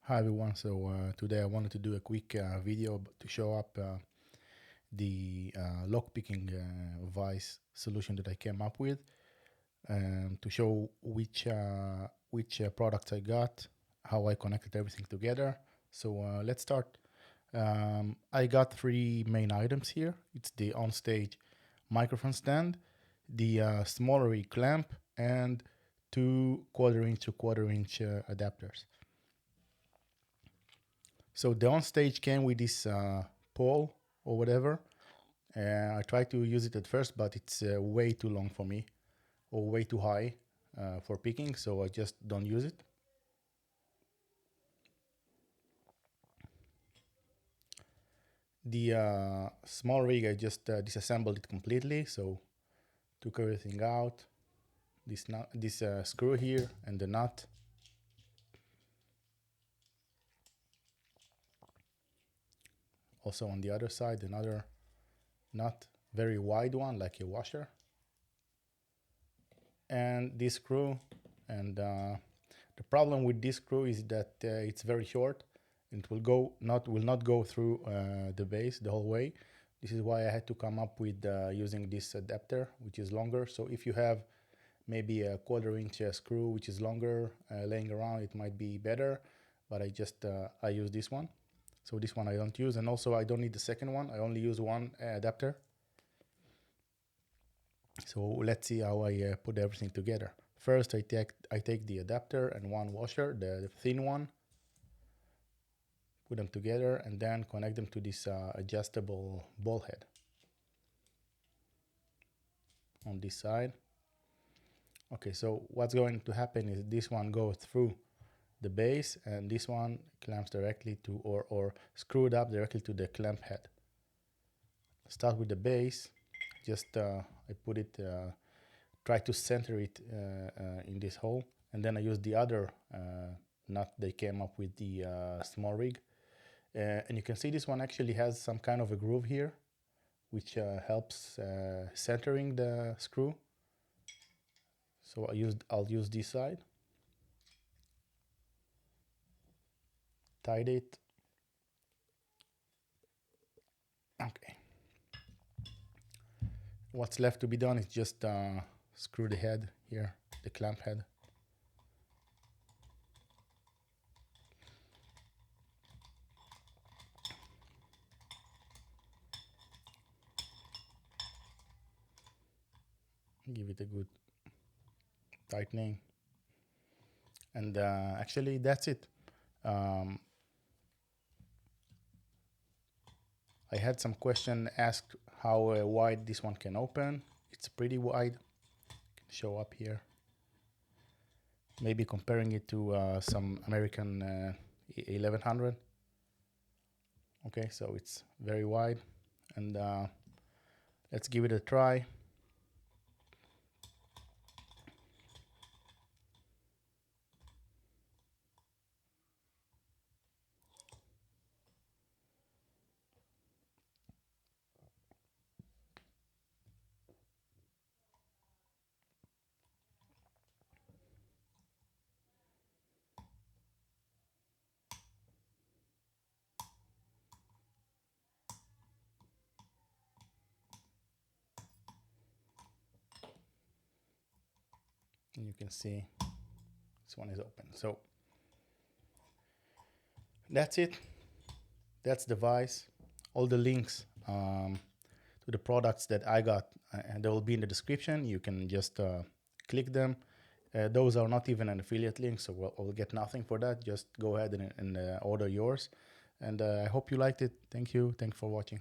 Hi everyone, today I wanted to do a quick video to show up the lockpicking Vise solution that I came up with, to show which products I got, how I connected everything together. Let's start. I got three main items here. It's the on-stage microphone stand, the SmallRig clamp, and two quarter-inch to quarter-inch adapters. So the on stage came with this pole or whatever. I tried to use it at first, but it's way too long for me or way too high for picking, so I just don't use it. The SmallRig, I just disassembled it completely, so took everything out. This screw here and the nut. Also on the other side, another nut, very wide one, like a washer. And this screw, and the problem with this screw is that it's very short and it will not go through the base the whole way. This is why I had to come up with using this adapter, which is longer. So if you have maybe a quarter-inch screw which is longer laying around, it might be better, but I use this one. So this one I don't use, and also I don't need the second one. I only use one adapter. So let's see how I put everything together. First, I take the adapter and one washer, the thin one, put them together, and then connect them to this adjustable ball head on this side. Okay, so what's going to happen is this one goes through the base, and this one clamps directly to or screwed up directly to the clamp head. Start with the base. Just I put it, try to center it in this hole, and then I use the other nut they came up with the SmallRig. And you can see this one actually has some kind of a groove here, which helps centering the screw. So I'll use this side, tied it. Okay. What's left to be done is just screw the head here, the clamp head. Give it a good tightening. And actually that's it. I had some question asked how wide this one can open. It's pretty wide. Can show up here. Maybe comparing it to some American 1100. Okay, so it's very wide, and let's give it a try. And you can see this one is open. So that's it. That's the Vise. All the links to the products that I got, and they will be in the description. You can just click them. Those are not even an affiliate link, so we'll get nothing for that. Just go ahead and order yours. And I hope you liked it. Thank you. Thanks for watching.